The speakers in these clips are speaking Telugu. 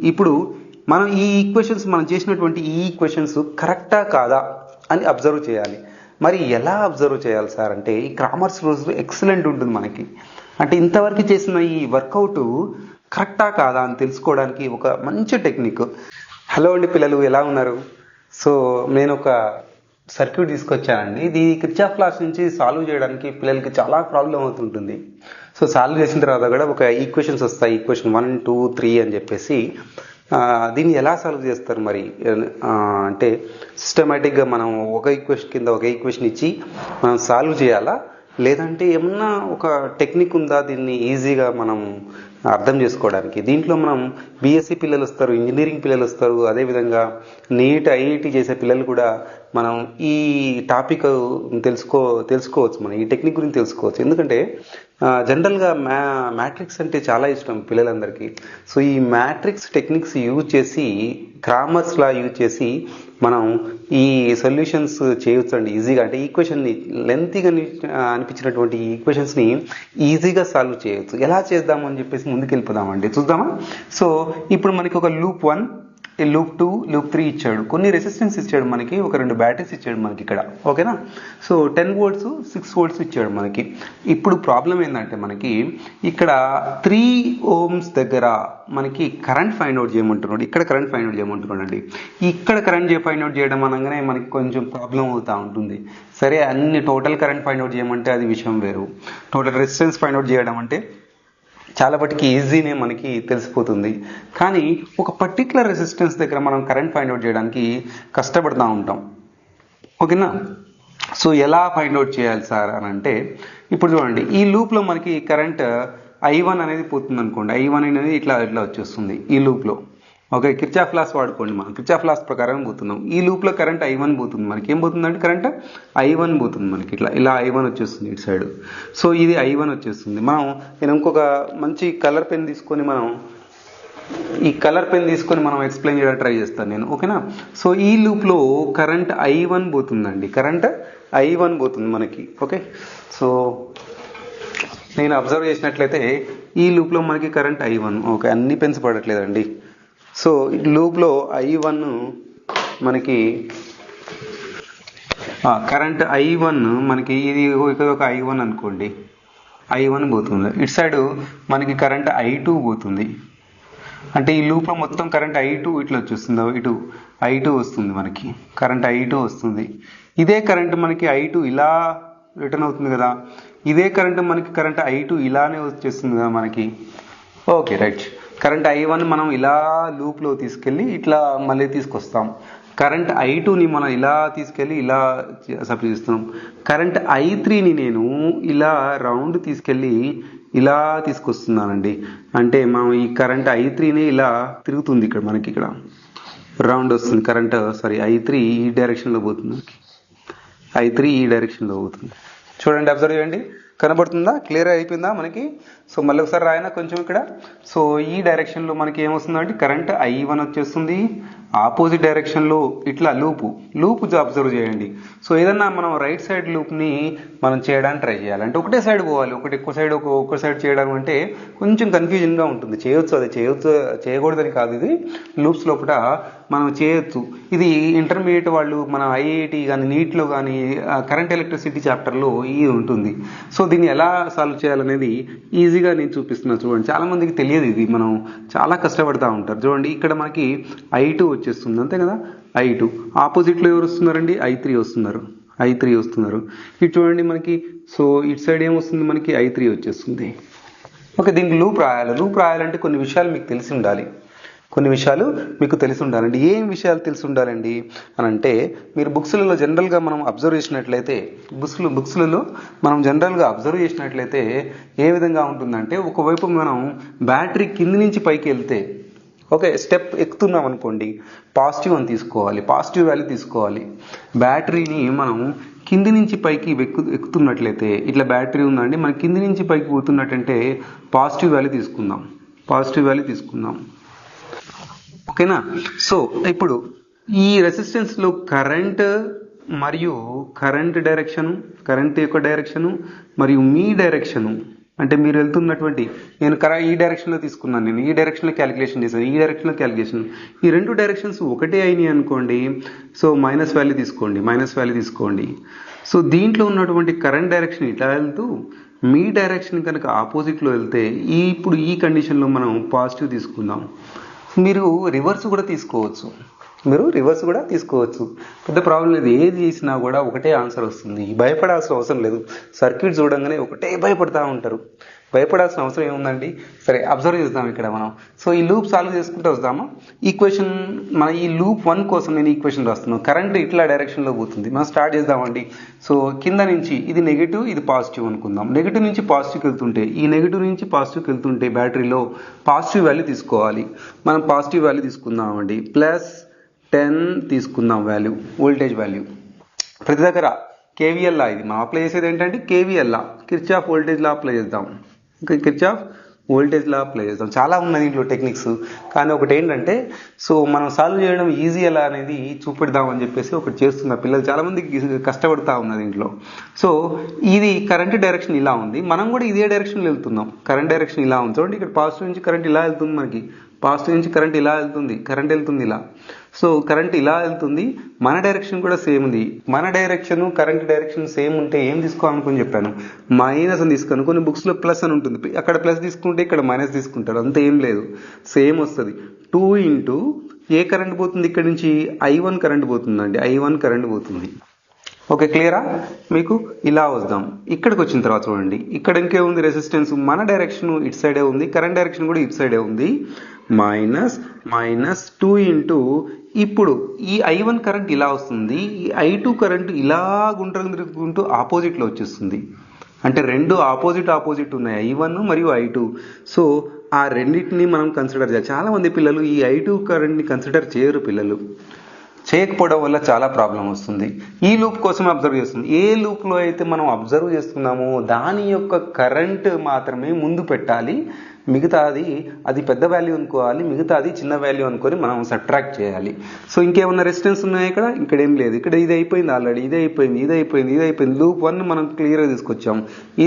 ఇప్పుడు మనం ఈ ఈక్వేషన్స్ మనం చేసినటువంటి ఈ ఈక్వేషన్స్ కరెక్టా కాదా అని అబ్జర్వ్ చేయాలి. మరి ఎలా అబ్జర్వ్ చేయాలి సార్ అంటే ఈ క్రామర్స్ రూల్స్ ఎక్సలెంట్ ఉంటుంది మనకి. అంటే ఇంతవరకు చేసిన ఈ వర్కౌట్ కరెక్టా కాదా అని తెలుసుకోవడానికి ఒక మంచి టెక్నిక్. హలో అండి పిల్లలు, ఎలా ఉన్నారు? సో నేను ఒక సర్క్యూట్ తీసుకొచ్చానండి. ఇది కిర్చాఫ్ లాస్ నుంచి సాల్వ్ చేయడానికి పిల్లలకి చాలా ప్రాబ్లం అవుతుంటుంది. సో సాల్వ్ చేసిన తర్వాత కూడా ఒక ఈక్వేషన్స్ వస్తాయి, ఈక్వేషన్ 1, 2, 3 అని చెప్పేసి. దీన్ని ఎలా సాల్వ్ చేస్తారు మరి అంటే సిస్టమేటిక్గా మనం ఒక ఈక్వేషన్ కింద ఒక ఈక్వేషన్ ఇచ్చి మనం సాల్వ్ చేయాలా, లేదంటే ఏమన్నా ఒక టెక్నిక్ ఉందా దీన్ని ఈజీగా మనం అర్థం చేసుకోవడానికి? దీంట్లో మనం బీఎస్సీ పిల్లలు వస్తారు, ఇంజనీరింగ్ పిల్లలు వస్తారు, అదేవిధంగా నీట్ ఐఐటి చేసే పిల్లలు కూడా మనం ఈ టాపిక్ తెలుసుకోవచ్చు, మనం ఈ టెక్నిక్ గురించి తెలుసుకోవచ్చు. ఎందుకంటే జనరల్గా మ్యాట్రిక్స్ అంటే చాలా ఇష్టం పిల్లలందరికీ. సో ఈ మ్యాట్రిక్స్ టెక్నిక్స్ యూజ్ చేసి, క్రామర్స్ లా యూజ్ చేసి మనం ఈ సొల్యూషన్స్ చేయొచ్చు అండి ఈజీగా. అంటే ఈక్వేషన్ని లెంతీగా అనిపించినటువంటి ఈ ఈక్వేషన్స్ని ఈజీగా సాల్వ్ చేయొచ్చు. ఎలా చేద్దాము అని చెప్పేసి ముందుకు వెళ్ళిపోదామండి, చూద్దామా? సో ఇప్పుడు మనకి ఒక లూప్ 1, లూప్ 2, లూప్ 3 ఇచ్చాడు. కొన్ని రెసిస్టెన్స్ ఇచ్చాడు మనకి, ఒక 2 బ్యాటరీస్ ఇచ్చాడు మనకి ఇక్కడ, ఓకేనా? సో 10 volts 6 volts ఇచ్చాడు మనకి. ఇప్పుడు ప్రాబ్లం ఏంటంటే మనకి ఇక్కడ 3 ohms దగ్గర మనకి కరెంట్ ఫైండ్ అవుట్ చేయమంటున్నాడు. ఇక్కడ కరెంట్ ఫైండ్ అవుట్ చేయమంటున్నాడు అండి. ఇక్కడ కరెంట్ ఫైండ్ అవుట్ చేయడం అనగానే మనకి కొంచెం ప్రాబ్లం అవుతూ ఉంటుంది. సరే, అన్ని టోటల్ కరెంట్ ఫైండ్ అవుట్ చేయమంటే అది విషయం వేరు. టోటల్ రెసిస్టెన్స్ ఫైండ్ అవుట్ చేయడం అంటే చాలా బట్టికి ఈజీనే మనకి తెలిసిపోతుంది. కానీ ఒక పర్టికులర్ రెసిస్టెన్స్ దగ్గర మనం కరెంట్ ఫైండ్ అవుట్ చేయడానికి కష్టపడుతూ ఉంటాం, ఓకేనా? సో ఎలా ఫైండ్ అవుట్ చేయాలి సార్ అని అంటే, ఇప్పుడు చూడండి, ఈ లూప్లో మనకి కరెంట్ I1 అనేది పోతుంది అనుకోండి. I1 అనేది ఇట్లా వచ్చేస్తుంది ఈ లూప్లో, ఓకే? కిర్చాఫ్ లాస్ వాడుకోండి, మనం కిర్చాఫ్ లాస్ ప్రకారం పోతున్నాం. ఈ లూప్లో కరెంట్ I1 పోతుంది మనకి. ఏం పోతుందంటే కరెంట్ I1 పోతుంది మనకి. ఇలా I1 వచ్చేస్తుంది ఇటు సైడ్. సో ఇది I1 వచ్చేస్తుంది. నేను ఇంకొక మంచి కలర్ పెన్ తీసుకొని మనం ఎక్స్ప్లెయిన్ చేయడానికి ట్రై చేస్తాను నేను, ఓకేనా? సో ఈ లూప్లో కరెంట్ I1 పోతుందండి, కరెంట్ I1 పోతుంది మనకి, ఓకే? సో నేను అబ్జర్వ్ చేసినట్లయితే ఈ లూప్లో మనకి కరెంట్ I1, ఓకే? అన్ని పెన్స్ పడట్లేదండి. సో లూప్లో I1 మనకి కరెంట్ I1 మనకి ఇది ఒక I1 అనుకోండి, I1 పోతుంది. ఇటు సైడ్ మనకి కరెంట్ I2 పోతుంది. అంటే ఈ లూప్లో మొత్తం కరెంట్ I2 ఇట్లా వచ్చేస్తుంది, ఇటు I2 వస్తుంది మనకి, కరెంట్ I2 వస్తుంది. ఇదే కరెంట్ మనకి I2 ఇలా రిటర్న్ అవుతుంది కదా, ఇదే కరెంట్ మనకి కరెంట్ I2 ఇలానే వచ్చేస్తుంది కదా మనకి, ఓకే రైట్. కరెంట్ I1 మనం ఇలా లూప్లో తీసుకెళ్ళి ఇట్లా మళ్ళీ తీసుకొస్తాం. కరెంట్ I2ని మనం ఇలా తీసుకెళ్ళి ఇలా సప్లై చేస్తున్నాం. కరెంట్ I3ని నేను ఇలా రౌండ్ తీసుకెళ్ళి ఇలా తీసుకొస్తున్నానండి. అంటే మనం ఈ కరెంట్ I3ని ఇలా తిరుగుతుంది, ఇక్కడ మనకి ఇక్కడ రౌండ్ వస్తుంది కరెంట్. I3 ఈ డైరెక్షన్లో పోతుంది, I3 ఈ డైరెక్షన్లో పోతుంది. చూడండి, అబ్జర్వ్ చేయండి, కనబడుతుందా? క్లియర్ అయిపోయిందా మనకి? సో మళ్ళీ ఒకసారి రాయనా కొంచెం ఇక్కడ. సో ఈ డైరెక్షన్లో మనకి ఏమొస్తుందంటే కరెంట్ I1 వచ్చేస్తుంది. ఆపోజిట్ డైరెక్షన్లో ఇట్లా లూప్ అబ్జర్వ్ చేయండి. సో ఏదన్నా మనం రైట్ సైడ్ లూప్ని మనం చేయడానికి ట్రై చేయాలి. అంటే ఒకటే సైడ్ పోవాలి, ఒకటి ఎక్కువ సైడ్ ఒక్క సైడ్ చేయడం అంటే కొంచెం కన్ఫ్యూజన్గా ఉంటుంది. చేయకూడదని కాదు, ఇది లూప్స్ లోపల మనం చేయొచ్చు. ఇది ఇంటర్మీడియట్ వాళ్ళు, మన ఐఐటి కానీ నీట్లో కానీ కరెంట్ ఎలక్ట్రిసిటీ చాప్టర్లో ఇది ఉంటుంది. సో దీన్ని ఎలా సాల్వ్ చేయాలనేది ఈజీగా నేను చూపిస్తున్నాను. చూడండి, చాలా మందికి తెలియదు ఇది, మనం చాలా కష్టపడతా ఉంటారు. చూడండి, ఇక్కడ మనకి I2 వచ్చేస్తుంది, అంతే కదా? I2 ఆపోజిట్లో ఎవరు వస్తున్నారండి? I3 వస్తున్నారు. ఇటు చూడండి మనకి, సో ఇటు సైడ్ ఏమొస్తుంది మనకి? I3 వచ్చేస్తుంది, ఓకే? దీనికి లూప్ రాయాలంటే కొన్ని విషయాలు మీకు తెలిసి ఉండాలి. ఏం విషయాలు తెలిసి ఉండాలండి అని అంటే, మీరు బుక్స్లలో జనరల్గా మనం అబ్జర్వ్ చేసినట్లయితే ఏ విధంగా ఉంటుందంటే, ఒకవైపు మనం బ్యాటరీ కింది నుంచి పైకి వెళ్తే, ఓకే, స్టెప్ ఎక్కుతున్నాం అనుకోండి, పాజిటివ్ అని తీసుకోవాలి, పాజిటివ్ వాల్యూ తీసుకోవాలి. బ్యాటరీని మనం కింది నుంచి పైకి ఎక్కుతున్నట్లయితే, ఇట్లా బ్యాటరీ ఉందండి, మనం కింది నుంచి పైకి పోతున్నట్టంటే పాజిటివ్ వాల్యూ తీసుకుందాం, ఓకేనా? సో ఇప్పుడు ఈ రెసిస్టెన్స్లో కరెంట్ మరియు కరెంట్ యొక్క డైరెక్షను మరియు మీ డైరెక్షను అంటే మీరు వెళ్తున్నటువంటి నేను ఈ డైరెక్షన్లో తీసుకున్నాను, నేను ఈ డైరెక్షన్లో క్యాలిక్యులేషన్ చేశాను, ఈ డైరెక్షన్లో క్యాలిక్యులేషన్, ఈ రెండు డైరెక్షన్స్ ఒకటే అయినాయి అనుకోండి. సో మైనస్ వాల్యూ తీసుకోండి. సో దీంట్లో ఉన్నటువంటి కరెంట్ డైరెక్షన్ ఇట్లా వెళ్తూ మీ డైరెక్షన్ కనుక ఆపోజిట్లో వెళ్తే ఇప్పుడు ఈ కండిషన్లో మనం పాజిటివ్ తీసుకుందాం. మీరు రివర్స్ కూడా తీసుకోవచ్చు, పెద్ద ప్రాబ్లం లేదు. ఏది చేసినా కూడా ఒకటే ఆన్సర్ వస్తుంది, భయపడాల్సిన అవసరం లేదు. సర్క్యూట్ చూడంగానే ఒకటే భయపడతా ఉంటారు, భయపడాల్సిన అవసరం ఏముందండి. సరే అబ్జర్వ్ చేద్దాం ఇక్కడ మనం. సో ఈ లూప్ సాల్వ్ చేసుకుంటూ వద్దామా. ఈక్వేషన్ మన ఈ లూప్ 1 కోసం నేను ఈక్వేషన్ రాస్తున్నాను. కరెంట్ ఇట్లా డైరెక్షన్లో పోతుంది. మనం స్టార్ట్ చేద్దామండి. సో కింద నుంచి ఇది నెగిటివ్, ఇది పాజిటివ్ అనుకుందాం. నెగిటివ్ నుంచి పాజిటివ్కి వెళ్తుంటే, ఈ నెగిటివ్ నుంచి పాజిటివ్కి వెళ్తుంటే బ్యాటరీలో పాజిటివ్ వాల్యూ తీసుకోవాలి. మనం పాజిటివ్ వాల్యూ తీసుకుందామండి. +10 తీసుకుందాం వాల్యూ, వోల్టేజ్ వాల్యూ. ప్రతి దగ్గర కేవీఎల్ లా, ఇది మనం అప్లై చేసేది ఏంటంటే కేవీఎల్ లా, కిర్చాఫ్ వోల్టేజ్ లా అప్లై చేద్దాం. కిర్చాఫ్ వోల్టేజ్ లా అప్లై చేద్దాం. చాలా ఉన్నాయి దీంట్లో టెక్నిక్స్, కానీ ఒకటి ఏంటంటే సో మనం సాల్వ్ చేయడం ఈజీ ఎలా అనేది చూపెడదామని చెప్పేసి ఒకటి చేస్తున్నారు పిల్లలు. చాలా మంది కష్టపడుతూ ఉన్నారు దీంట్లో. సో ఇది కరెంట్ డైరెక్షన్ ఇలా ఉంది, మనం కూడా ఇదే డైరెక్షన్లో వెళ్తున్నాం. కరెంట్ డైరెక్షన్ ఇలా ఉంది చూడండి. ఇక్కడ పాజిటివ్ నుంచి కరెంట్ ఇలా వెళ్తుంది, మనకి పాజిటివ్ నుంచి కరెంట్ ఇలా వెళ్తుంది, కరెంట్ వెళ్తుంది ఇలా. సో కరెంట్ ఇలా వెళ్తుంది, మన డైరెక్షన్ కూడా సేమ్ ఉంది. మన డైరెక్షన్ కరెంట్ డైరెక్షన్ సేమ్ ఉంటే ఏం తీసుకోవాలనుకుని చెప్పాను, మైనస్ అని తీసుకోను. కొన్ని బుక్స్లో ప్లస్ అని ఉంటుంది, అక్కడ ప్లస్ తీసుకుంటే ఇక్కడ మైనస్ తీసుకుంటారు, అంత ఏం లేదు, సేమ్ వస్తుంది. 2 ఇంటూ ఏ కరెంట్ పోతుంది ఇక్కడ నుంచి, I1 కరెంట్ పోతుందండి, I1 కరెంట్ పోతుంది. ఓకే, క్లియరా మీకు. ఇలా వద్దాం. ఇక్కడికి వచ్చిన తర్వాత చూడండి, ఇక్కడ ఇంకేముంది, రెసిస్టెన్స్. మన డైరెక్షన్ ఇటు సైడే ఉంది, కరెంట్ డైరెక్షన్ కూడా ఇటు సైడే ఉంది. -2 ఇంటూ ఇప్పుడు ఈ I1 కరెంట్ ఇలా వస్తుంది, ఈ I2 కరెంట్ ఇలా తిరుగుకుంటూ ఆపోజిట్లో వచ్చేస్తుంది. అంటే రెండు ఆపోజిట్ ఉన్నాయి, I1 మరియు I2. సో ఆ రెండింటిని మనం కన్సిడర్ చేయాలి. చాలా మంది పిల్లలు ఈ I2 కరెంట్ని కన్సిడర్ చేయరు. పిల్లలు చేయకపోవడం వల్ల చాలా ప్రాబ్లం వస్తుంది. ఈ లూప్ కోసం అబ్జర్వ్ చేస్తుంది. ఏ లూప్లో అయితే మనం అబ్జర్వ్ చేస్తున్నామో దాని యొక్క కరెంట్ మాత్రమే ముందు పెట్టాలి, మిగతాది అది పెద్ద వాల్యూ అనుకోవాలి, మిగతాది చిన్న వాల్యూ అనుకొని మనం సబ్ట్రాక్ట్ చేయాలి. సో ఇంకేమన్నా రెసిస్టెన్స్ ఉన్నాయి ఇక్కడ ఏం లేదు. ఇక్కడ ఇది అయిపోయింది ఆల్రెడీ, ఇది అయిపోయింది. లూప్ 1 మనం క్లియర్గా తీసుకొచ్చాం.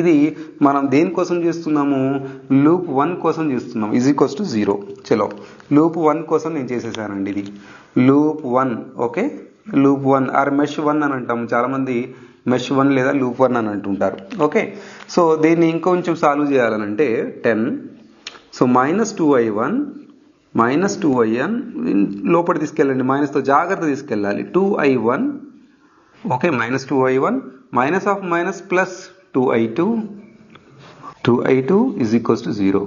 ఇది మనం దేనికోసం చేస్తున్నాము, లూప్ 1 కోసం చేస్తున్నాం. =0. చలో లూప్ 1 కోసం నేను చేసేసానండి. ఇది loop 1. Okay, loop 1 or mesh 1 అని అంటాం. చాలామంది మెష్ 1 లేదా లూప్ 1 అని అంటుంటారు. ఓకే, సో దీన్ని ఇంకొంచెం సాల్వ్ చేయాలనంటే 10. సో -2i1 లోపల తీసుకెళ్ళండి, మైనస్తో జాగ్రత్త తీసుకెళ్ళాలి. 2i1. Okay, -2i1 -+2i2 =0.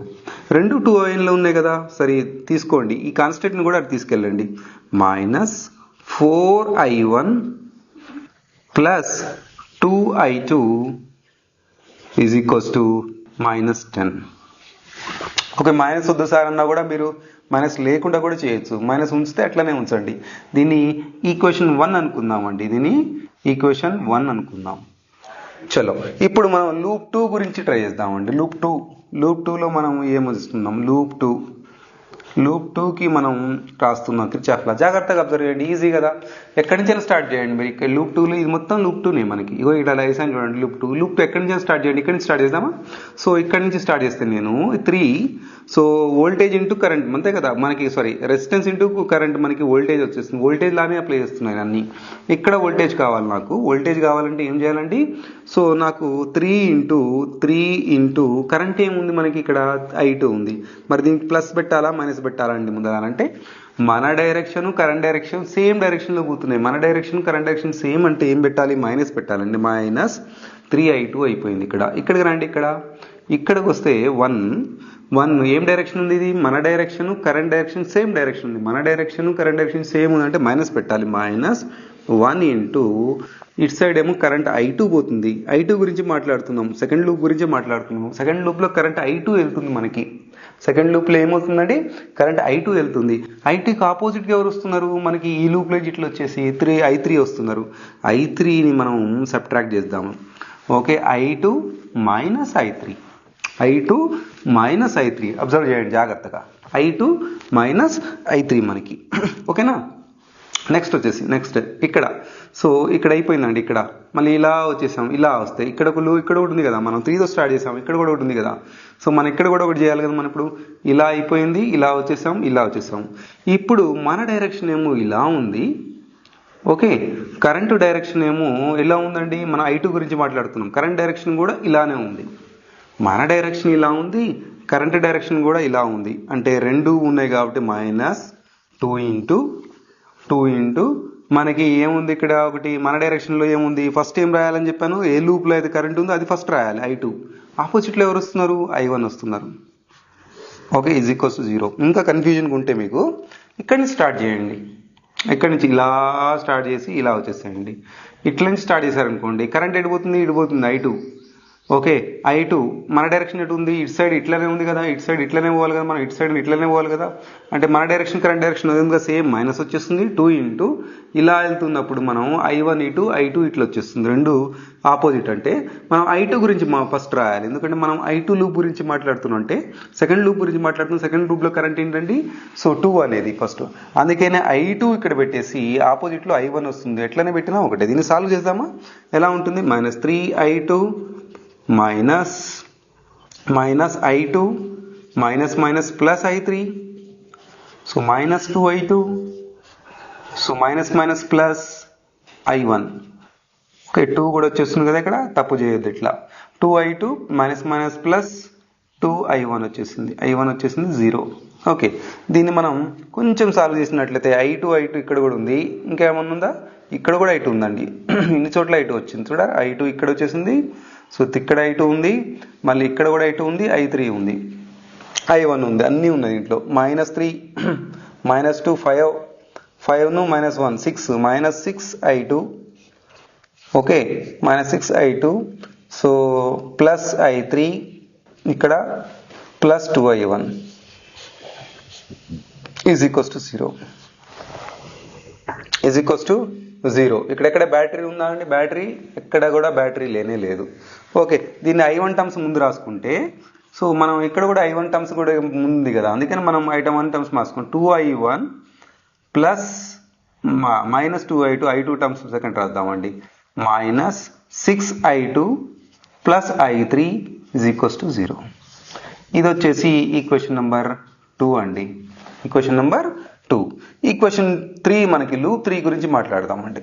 రెండు 2iలో ఉన్నాయి కదా, సరే తీసుకోండి. ఈ కాన్స్టెంట్ని కూడా అటు తీసుకెళ్ళండి. -4i1 + 2i2 -10. ఓకే, మైనస్ వద్దు సార్ అన్నా కూడా మీరు మైనస్ లేకుండా కూడా చేయొచ్చు, మైనస్ ఉంచితే అట్లనే ఉంచండి. దీన్ని ఈక్వేషన్ 1 అనుకుందామండి, ఈక్వేషన్ 1 అనుకుందాం. చలో ఇప్పుడు మనం లూప్ 2 గురించి ట్రై చేద్దామండి. లూప్ 2లో మనం ఏమొస్తున్నాం, లూప్ 2కి మనం రాస్తున్నాం కిర్చాఫ్ లా. జాగ్రత్తగా అబ్జర్వ్ చేయండి, ఈజీ కదా. ఎక్కడి నుంచి స్టార్ట్ చేయండి మీరు. ఇక్కడ లూప్ 2లో ఇది మొత్తం లూప్ 2నే మనకి. ఇగో ఇక్కడ లైసెన్స్ చూడండి, లూప్ 2 ఎక్కడి నుంచి స్టార్ట్ చేయండి, ఇక్కడ నుంచి స్టార్ట్ చేద్దామా. సో ఇక్కడ నుంచి స్టార్ట్ చేస్తే నేను 3. సో వోల్టేజ్ ఇంటూ కరెంట్ అంతే కదా మనకి, సారీ రెసిస్టెన్స్ ఇంటూ కరెంట్ మనకి వోల్టేజ్ వచ్చేస్తుంది. వోల్టేజ్ లానే అప్లై చేస్తున్నాయి అన్ని. ఇక్కడ వోల్టేజ్ కావాలి నాకు. వోల్టేజ్ కావాలంటే ఏం చేయాలండి, సో నాకు 3 ఇంటూ కరెంట్ ఏముంది మనకి ఇక్కడ I2 ఉంది. మరి దీనికి ప్లస్ పెట్టాలా మైనస్ పెట్టాలండి ముందరంటే, మన డైరెక్షన్ కరెంట్ డైరెక్షన్ సేమ్ డైరెక్షన్లో పోతున్నాయి. మన డైరెక్షన్ కరెంట్ డైరెక్షన్ సేమ్ అంటే ఏం పెట్టాలి, మైనస్ పెట్టాలండి. -3i2 అయిపోయింది. ఇక్కడికి రండి. ఇక్కడికి వస్తే 1 ఏం డైరెక్షన్ ఉంది, ఇది మన direction current direction same direction ఉంది. మన డైరెక్షన్ కరెంట్ డైరెక్షన్ సేమ్ ఉందంటే మైనస్ పెట్టాలి. -1 ఇంటూ ఇటు సైడ్ ఏమో కరెంట్ I2 పోతుంది. I2 గురించి మాట్లాడుతున్నాం, సెకండ్ లూప్ గురించి మాట్లాడుతున్నాం. సెకండ్ లూప్లో కరెంట్ I2 వెళ్తుంది మనకి. సెకండ్ లూప్లో ఏమవుతుందండి, కరెంట్ I2 వెళ్తుంది. I2కి ఆపోజిట్గా ఎవరు వస్తున్నారు మనకి, ఈ లూప్లో ఇట్లా వచ్చేసి I3 వస్తున్నారు. I3ని మనం సబ్ట్రాక్ట్ చేద్దాము. ఓకే, I2 - I3 అబ్జర్వ్ చేయండి జాగ్రత్తగా. I2 - I3 మనకి. ఓకేనా. నెక్స్ట్ వచ్చేసి నెక్స్ట్ ఇక్కడ సో ఇక్కడ అయిపోయిందండి. ఇక్కడ మళ్ళీ ఇలా వచ్చేసాం, ఇలా వస్తే ఇక్కడ ఇక్కడ ఒకటి ఉంది కదా, మనం 3తో స్టార్ట్ చేసాం, ఇక్కడ కూడా ఒకటి ఉంది కదా. సో మనం ఇక్కడ కూడా ఒకటి చేయాలి కదా. మనం ఇప్పుడు ఇలా అయిపోయింది, ఇలా వచ్చేసాం, ఇలా వచ్చేసాం. ఇప్పుడు మన డైరెక్షన్ ఏమో ఇలా ఉంది, ఓకే. కరెంటు డైరెక్షన్ ఏమో ఎలా ఉందండి, మనం I2 గురించి మాట్లాడుతున్నాం. కరెంట్ డైరెక్షన్ కూడా ఇలానే ఉంది. మన డైరెక్షన్ ఇలా ఉంది, కరెంట్ డైరెక్షన్ కూడా ఇలా ఉంది. అంటే రెండు ఉన్నాయి కాబట్టి -2 ఇంటూ మనకి ఏముంది ఇక్కడ ఒకటి మన డైరెక్షన్లో ఏముంది, ఫస్ట్ ఏం రాయాలని చెప్పాను, ఏ లూప్లో అయితే కరెంట్ ఉందో అది ఫస్ట్ రాయాలి I2. ఆపోజిట్లో ఎవరు వస్తున్నారు, I1 వస్తున్నారు. ఓకే, =0. ఇంకా కన్ఫ్యూజన్గా ఉంటే మీకు ఇక్కడి నుంచి స్టార్ట్ చేయండి. ఇక్కడి నుంచి ఇలా స్టార్ట్ చేసి ఇలా వచ్చేసేయండి. ఇట్ల నుంచి స్టార్ట్ చేశారనుకోండి, కరెంట్ ఎడిపోతుంది, ఇడిపోతుంది I2. ఓకే, I2 మన డైరెక్షన్ ఎటు ఉంది, ఇటు సైడ్ ఇట్లనే ఉంది కదా, ఇటు సైడ్ ఇట్లనే పోవాలి కదా, మనం ఇటు సైడ్ ఇట్లనే పోవాలి కదా. అంటే మన డైరెక్షన్ కరెంట్ డైరెక్షన్ ఉంది సేమ్, మైనస్ వచ్చేస్తుంది. 2 ఇంటూ ఇలా వెళ్తున్నప్పుడు మనం I1 ఇటు I2 ఇట్లా వచ్చేస్తుంది, రెండు ఆపోజిట్. అంటే మనం I2 గురించి ఫస్ట్ రాయాలి, ఎందుకంటే మనం I2 లూప్ గురించి మాట్లాడుతున్నాం. అంటే సెకండ్ లూప్ గురించి మాట్లాడుతున్నాం. సెకండ్ లూప్లో కరెంట్ ఏంటండి, సో 2 అనేది ఫస్ట్. అందుకనే I2 ఇక్కడ పెట్టేసి ఆపోజిట్లో I1 వస్తుంది. ఎట్లనే పెట్టినా ఒకటే. దీన్ని సాల్వ్ చేద్దామా, ఎలా ఉంటుంది, -3I2 minus I2 minus plus I3, so -2I2, so minus plus I1. Okay, 2 కూడా వచ్చేస్తుంది కదా, ఇక్కడ తప్పు చేయొద్దు. ఇట్లా 2I2 minus plus 2I1 వచ్చేసింది. I1 వచ్చేసింది 0. ఓకే, దీన్ని మనం కొంచెం సాల్వ్ చేసినట్లయితే I2 ఇక్కడ కూడా ఉంది. ఇంకేమన్నా ఉందా, ఇక్కడ కూడా I2 ఉందండి. ఇన్ని చోట్ల I2 వచ్చింది చూడ. I2 ఇక్కడ వచ్చేసింది, సో ఇక్కడ I2 ఉంది, మళ్ళీ ఇక్కడ కూడా I2 ఉంది, I3 ఉంది, I1 ఉంది, అన్నీ ఉన్నాయి దీంట్లో. -3 -2 5 ను -1 6 -6I2. Okay, -6I2, so plus I3 ఇక్కడ ప్లస్ 2I1 0. ఇక్కడెక్కడ బ్యాటరీ ఉందా అండి, బ్యాటరీ ఎక్కడ కూడా బ్యాటరీ లేనే లేదు. ఓకే, దీన్ని I1 టర్మ్స్ ముందు రాసుకుంటే, సో మనం ఇక్కడ కూడా I1 టర్మ్స్ కూడా ఉంది కదా, అందుకని మనం I1 టర్మ్స్ రాసుకుంటాం. 2I1 plus -2I2, I2 terms second రాద్దామండి, -6I2 ప్లస్ I3 0. ఇది వచ్చేసి ఈక్వేషన్ నెంబర్ 2 అండి. Equation number 2. ఈక్వేషన్ 3 మనకి లూప్ 3 గురించి మాట్లాడదామండి.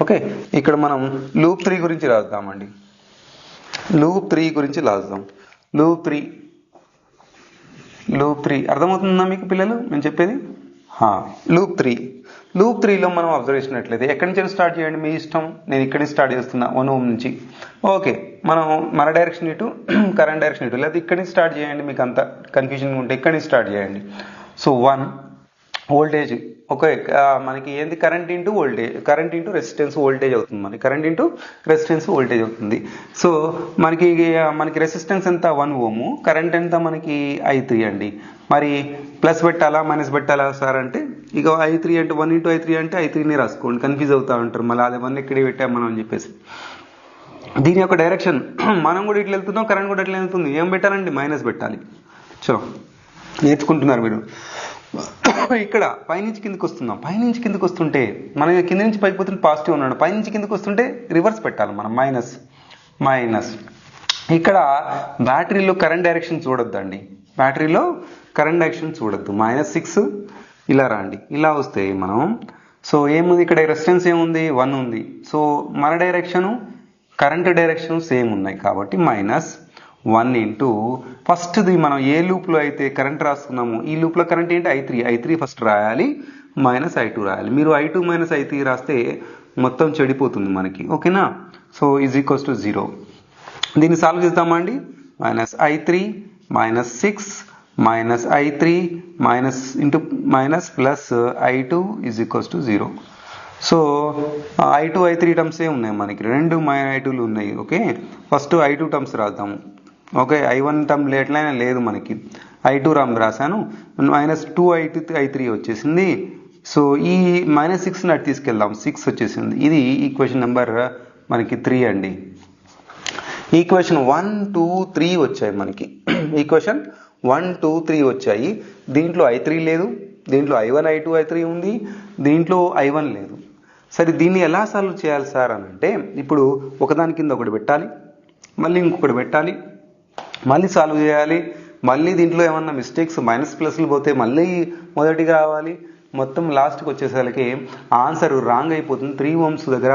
ఓకే, ఇక్కడ మనం లూప్ 3 గురించి రాద్దామండి. లూప్ 3 గురించి రాద్దాం. లూప్ 3 అర్థమవుతుందా మీకు పిల్లలు నేను చెప్పేది? లూప్ 3లో మనం అబ్జర్వ్ చేసినట్లయితే ఎక్కడి నుంచి స్టార్ట్ చేయండి, మీ ఇష్టం. నేను ఇక్కడి నుంచి స్టార్ట్ చేస్తున్నా, 1 ohm నుంచి. ఓకే, మనం మన డైరెక్షన్ ఇటు, కరెంట్ డైరెక్షన్ ఇటు, లేదా ఇక్కడి నుంచి స్టార్ట్ చేయండి. మీకు అంత కన్ఫ్యూజన్ ఉంటే ఇక్కడి నుంచి స్టార్ట్ చేయండి. సో 1 వోల్టేజ్, ఓకే, మనకి ఏంది, current into voltage, current into resistance voltage అవుతుంది. మనకి కరెంట్ ఇంటూ రెసిస్టెన్స్ వోల్టేజ్ అవుతుంది. సో మనకి రెసిస్టెన్స్ ఎంత, 1 ohm, కరెంట్ ఎంత మనకి I3 అండి. మరి ప్లస్ పెట్టాలా మైనస్ పెట్టాలా సార్ అంటే, ఇక I3 అంటే 1 × I3 అంటే I3ని రాసుకోండి, కన్ఫ్యూజ్ అవుతా ఉంటారు మళ్ళీ, అదే 1 ఎక్కడే పెట్టాం మనం అని చెప్పేసి. దీని యొక్క డైరెక్షన్ మనం కూడా ఇట్లా వెళ్తున్నాం, కరెంట్ కూడా ఇట్లా వెళ్తుంది. ఏం పెట్టాలండి, మైనస్ పెట్టాలి. చలో నేర్చుకుంటున్నారు మీరు. ఇక్కడ పైనుంచి కిందకి వస్తున్నాం. పైనుంచి కిందకి వస్తుంటే మనం కింద నుంచి పైకి పోతుంటే పాజిటివ్ ఉన్నాడు, పైనుంచి కిందకి వస్తుంటే రివర్స్ పెట్టాలి మనం, మైనస్. ఇక్కడ బ్యాటరీలో కరెంట్ డైరెక్షన్ చూడొద్దండి, బ్యాటరీలో కరెంట్ డైరెక్షన్ చూడొద్దు. -6 ఇలా రండి, ఇలా వస్తే మనం, సో ఏముంది ఇక్కడ, రెసిస్టెన్స్ ఏముంది, 1 ఉంది. సో మన డైరెక్షను కరెంట్ డైరెక్షన్ సేమ్ ఉన్నాయి కాబట్టి -1 ఇంటూ ఫస్ట్ది మనం ఏ లూప్లో అయితే కరెంట్ రాస్తున్నామో ఈ లూప్లో కరెంట్ ఏంటి, I3 ఫస్ట్ రాయాలి, -I2 రాయాలి. మీరు I2 - I3 రాస్తే మొత్తం చెడిపోతుంది మనకి, ఓకేనా. సో =0. దీన్ని సాల్వ్ చేద్దామా అండి. -I3 -6 -I3 plus I2 0. So I2 I3 terms ఏ ఉన్నాయి మనకి, రెండు I2లు ఉన్నాయి. ఓకే, ఫస్ట్ I2 టర్మ్స్ రాద్దాము. ఓకే, I1 టర్మ్ ఎట్లయినా లేదు మనకి, I2 రాశాను, -2I3 వచ్చేసింది. సో ఈ -6ని అటు తీసుకెళ్దాం, 6 వచ్చేసింది. ఇది ఈక్వేషన్ నెంబర్ మనకి 3 అండి. ఈక్వేషన్ 1, 2, 3 వచ్చాయి మనకి. ఈక్వేషన్ 1, 2, 3 వచ్చాయి. దీంట్లో I3 లేదు, దీంట్లో I1 I2 I3 ఉంది, దీంట్లో I1 లేదు. సరే దీన్ని ఎలా సాల్వ్ చేయాలి సార్ అని అంటే, ఇప్పుడు ఒకదాని కింద ఒకటి పెట్టాలి, మళ్ళీ ఇంకొకటి పెట్టాలి, మళ్ళీ సాల్వ్ చేయాలి, మళ్ళీ దీంట్లో ఏమన్నా మిస్టేక్స్ మైనస్ ప్లస్లు పోతే మళ్ళీ మొదటికి రావాలి, మొత్తం లాస్ట్కి వచ్చేసరికి ఆన్సర్ రాంగ్ అయిపోతుంది. 3 ohms దగ్గర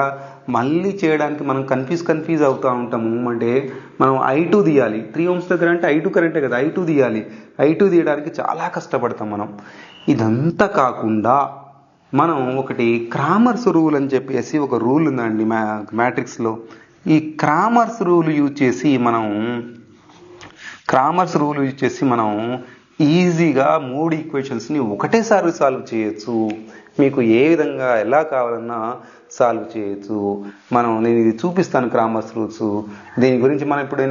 మళ్ళీ చేయడానికి మనం కన్ఫ్యూజ్ అవుతూ ఉంటాము. అంటే మనం I2 తీయాలి, 3 ohms దగ్గర అంటే I2 కరెంటే కదా, I2 తీయాలి, I2 తీయడానికి చాలా కష్టపడతాం మనం. ఇదంతా కాకుండా మనం ఒకటి క్రామర్స్ రూల్ అని చెప్పేసి ఒక రూల్ ఉందండి మ్యాట్రిక్స్లో. ఈ క్రామర్స్ రూల్ యూజ్ చేసి మనం ఈజీగా 3 ఈక్వేషన్స్ని ఒకటేసారి సాల్వ్ చేయొచ్చు. మీకు ఏ విధంగా ఎలా కావాలన్నా సాల్వ్ చేయొచ్చు. నేను ఇది చూపిస్తాను క్రామర్స్ రూల్స్. దీని గురించి మనం ఇప్పుడు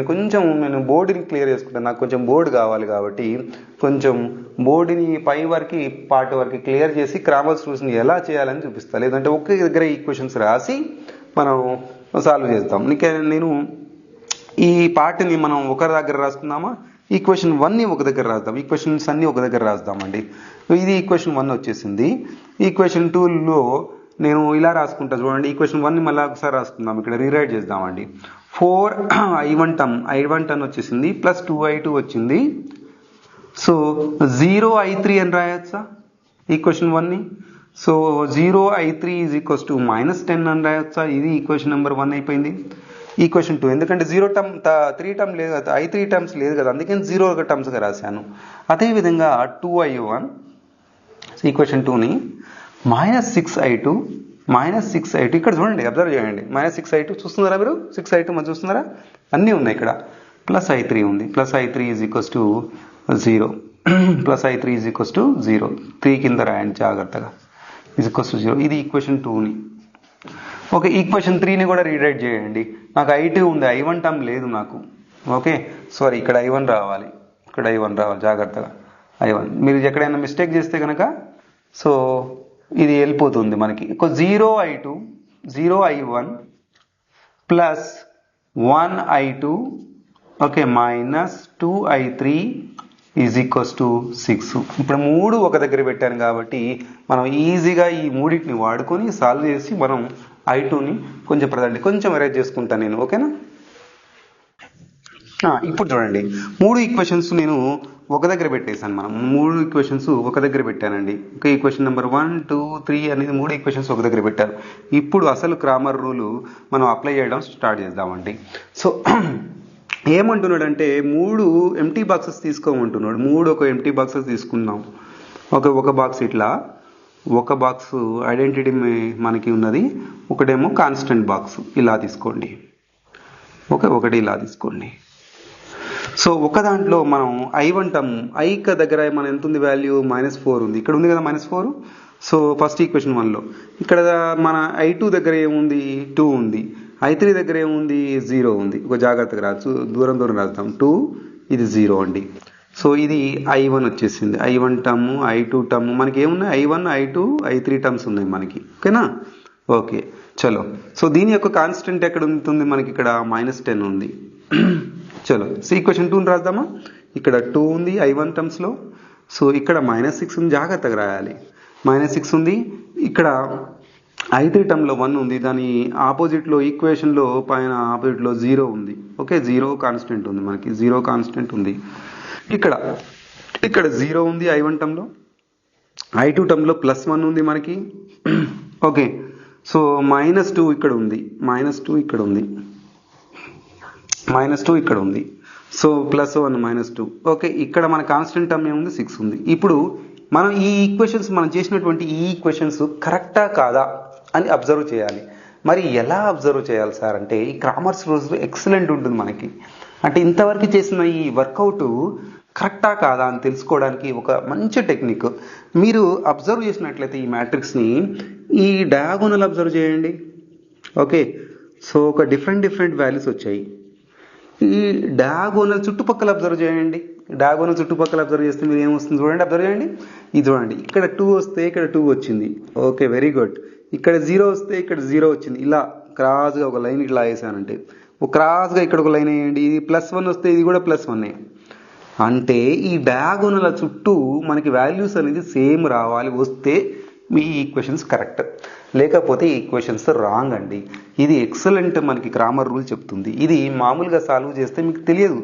నేను బోర్డుని క్లియర్ చేసుకుంటాను. నాకు కొంచెం బోర్డు కావాలి కాబట్టి కొంచెం బోర్డుని పై వరకు పార్ట్ వరకు క్లియర్ చేసి క్రామర్స్ రూల్స్ని ఎలా చేయాలని చూపిస్తాను. లేదంటే ఒకే దగ్గర ఈక్వేషన్స్ రాసి మనం సాల్వ్ చేస్తాం. నేను ఈ పార్ట్ని మనం ఒకరి దగ్గర రాసుకుందామా, ఈక్వేషన్ 1ని ఒక దగ్గర రాద్దాం, ఈక్వేషన్స్ అన్ని ఒక దగ్గర రాద్దామండి. ఇది ఈక్వేషన్ 1 వచ్చేసింది. ఈక్వేషన్ 2లో నేను ఇలా రాసుకుంటా చూడండి. ఈక్వేషన్ 1ని మళ్ళీ ఒకసారి రాసుకుందాం, ఇక్కడ రీరైట్ చేద్దామండి. 4I1 టర్మ్ వచ్చేసింది, ప్లస్ 2I2 వచ్చింది. సో 0I3 అని రాయొచ్చా ఈక్వేషన్ 1ని? సో 0I3 = -10 అని రాయొచ్చా? ఇది ఈక్వేషన్ నెంబర్ 1 అయిపోయింది. ఈక్వేషన్ 2 ఎందుకంటే 3 టర్మ్ లేదు కదా, I3 టర్మ్స్ లేదు కదా, అందుకని 0 టర్మ్స్గా రాశాను. అదేవిధంగా 2I1 ఈక్వేషన్ 2ని -6I2 ఇక్కడ చూడండి, అబ్జర్వ్ చేయండి. -6I2 చూస్తున్నారా మీరు? 6I2 మనం చూస్తున్నారా? అన్నీ ఉన్నాయి ఇక్కడ. ప్లస్ I3 ఉంది, ప్లస్ I3 = 0, ప్లస్ I3 = 0. 3 కింద రాయండి జాగ్రత్తగా, =0. ఇది ఈక్వేషన్ 2ని. ఓకే, ఈక్వేషన్ 3ని కూడా రీరైట్ చేయండి. నాకు I2 ఉంది, I1 టర్మ్ లేదు నాకు. ఓకే, సారీ, ఇక్కడ I1 రావాలి, జాగ్రత్తగా I1. మీరు ఎక్కడైనా మిస్టేక్ చేస్తే కనుక సో ఇది వెళ్ళిపోతుంది మనకి. 0I1 plus 1I2 okay -2I3 =6. ఇప్పుడు 3 ఒక దగ్గర పెట్టాను కాబట్టి మనం ఈజీగా ఈ మూడింటిని వాడుకొని సాల్వ్ చేసి మనం I2ని కొంచెం అరేంజ్ చేసుకుంటాను నేను. ఓకేనా? ఇప్పుడు చూడండి, 3 ఈక్వేషన్స్ నేను ఒక దగ్గర పెట్టేశాను. మనం 3 ఈక్వేషన్స్ ఒక దగ్గర పెట్టానండి. ఒక ఈక్వేషన్ నెంబర్ 1, 2, 3 అనేది 3 ఈక్వేషన్స్ ఒక దగ్గర పెట్టారు. ఇప్పుడు అసలు క్రామర్ రూల్ మనం అప్లై చేయడం స్టార్ట్ చేద్దామండి. సో ఏమంటున్నాడంటే 3 ఎంటీ బాక్సెస్ తీసుకోమంటున్నాడు. 3 ఒక ఎంటీ బాక్సెస్ తీసుకుందాం. ఒక బాక్స్ ఇట్లా, ఒక బాక్స్ ఐడెంటిటీ మనకి ఉన్నది, ఒకటేమో కాన్స్టెంట్ బాక్స్. ఇలా తీసుకోండి. ఓకే, ఒకటి ఇలా తీసుకోండి. సో ఒక దాంట్లో మనం I1 టర్మ్, I దగ్గర మన ఎంత ఉంది వాల్యూ? -4 ఉంది. ఇక్కడ ఉంది కదా -4. సో ఫస్ట్ ఈక్వేషన్ 1లో ఇక్కడ మన I2 దగ్గర ఏముంది? 2 ఉంది. I3 దగ్గర ఏముంది? 0 ఉంది. ఒక జాగ్రత్తగా రాదు, దూరం రాద్దాం. 2 ఇది 0 అండి. సో ఇది I1 వచ్చేసింది. I1 టర్మ్, I2 టర్మ్ మనకి ఏమున్నాయి? I1, I2, I3 టర్మ్స్ ఉన్నాయి మనకి. ఓకేనా? ఓకే, చలో. సో దీని యొక్క కాన్స్టెంట్ ఎక్కడ ఉంటుంది మనకి? ఇక్కడ -10 ఉంది. చలో, సో ఈక్వేషన్ 2ని రాద్దామా? ఇక్కడ 2 ఉంది I1 టర్మ్స్లో. సో ఇక్కడ -6 ఉంది, జాగ్రత్తగా రాయాలి. -6 ఉంది. ఇక్కడ I3 టర్మ్లో 1 ఉంది. దాని ఆపోజిట్లో ఈక్వేషన్లో పైన ఆపోజిట్లో 0 ఉంది. ఓకే, 0 కాన్స్టెంట్ ఉంది మనకి, 0 కాన్స్టెంట్ ఉంది. ఇక్కడ 0 ఉంది I1 టర్మ్లో. I2 టర్మ్లో +1 ఉంది మనకి. ఓకే, సో -2 ఇక్కడ ఉంది, -2 ఇక్కడ ఉంది, -2 ఇక్కడ ఉంది. సో +1 -2. ఓకే, ఇక్కడ మన కాన్స్టెంట్ టర్మ్ ఏముంది? 6 ఉంది. ఇప్పుడు మనం ఈ ఈక్వేషన్స్ మనం చేసినటువంటి ఈ ఈక్వేషన్స్ కరెక్టా కాదా అని అబ్జర్వ్ చేయాలి. మరి ఎలా అబ్జర్వ్ చేయాలి సార్ అంటే, ఈ క్రామర్స్ రూల్స్ ఎక్సలెంట్ ఉంటుంది మనకి. అంటే ఇంతవరకు చేసిన ఈ వర్కౌట్ కరెక్టా కాదా అని తెలుసుకోవడానికి ఒక మంచి టెక్నిక్. మీరు అబ్జర్వ్ చేసినట్లయితే ఈ మ్యాట్రిక్స్ని, ఈ డయాగోనల్ అబ్జర్వ్ చేయండి. ఓకే, సో ఒక డిఫరెంట్ వాల్యూస్ వచ్చాయి. ఈ డయాగోనల్ చుట్టుపక్కల అబ్జర్వ్ చేయండి. డయాగోనల్ చుట్టుపక్కల అబ్జర్వ్ చేస్తే మీరు ఏమొస్తుంది చూడండి, అబ్జర్వ్ చేయండి. ఇది చూడండి, ఇక్కడ 2 వస్తే ఇక్కడ 2 వచ్చింది. Okay, very good. ఇక్కడ 0 వస్తే ఇక్కడ 0 వచ్చింది. ఇలా క్రాస్గా ఒక లైన్ ఇట్లా వేసానంటే, ఒక క్రాస్గా ఇక్కడ ఒక లైన్ వేయండి. ఇది +1 వస్తే ఇది కూడా +1. అంటే ఈ డయాగోనల్ చుట్టూ మనకి వాల్యూస్ అనేది సేమ్ రావాలి, వస్తే మీ ఈక్వేషన్స్ కరెక్ట్, లేకపోతే ఈ ఈక్వేషన్స్ రాంగ్ అండి. ఇది ఎక్సలెంట్ మనకి గ్రామర్ రూల్ చెప్తుంది. ఇది మామూలుగా సాల్వ్ చేస్తే మీకు తెలియదు,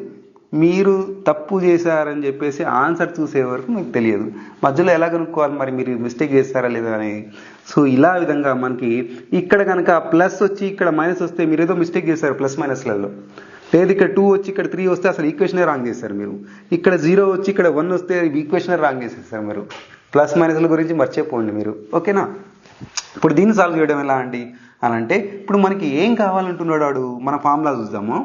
మీరు తప్పు చేశారని చెప్పేసి ఆన్సర్ చూసే వరకు మీకు తెలియదు, మధ్యలో ఎలా కనుక్కోవాలి మరి మీరు మిస్టేక్ చేశారా లేదా అని. సో ఇలా విధంగా మనకి ఇక్కడ కనుక ప్లస్ వచ్చి ఇక్కడ మైనస్ వస్తే మీరు ఏదో మిస్టేక్ చేశారు ప్లస్ మైనస్లలో, లేదు ఇక్కడ 2 వచ్చి ఇక్కడ 3 వస్తే అసలు ఈక్వేషనే రాంగ్ చేశారు మీరు, ఇక్కడ 0 వచ్చి ఇక్కడ 1 వస్తే ఈక్వేషనే రాంగ్ చేసేసారు మీరు. ప్లస్ మైనస్ల గురించి మర్చిపోండి మీరు, ఓకేనా. ఇప్పుడు దీన్ని సాల్వ్ చేయడం ఎలా అండి అని అంటే, ఇప్పుడు మనకి ఏం కావాలంటున్నాడు వాడు, మన ఫార్ములా చూద్దాము.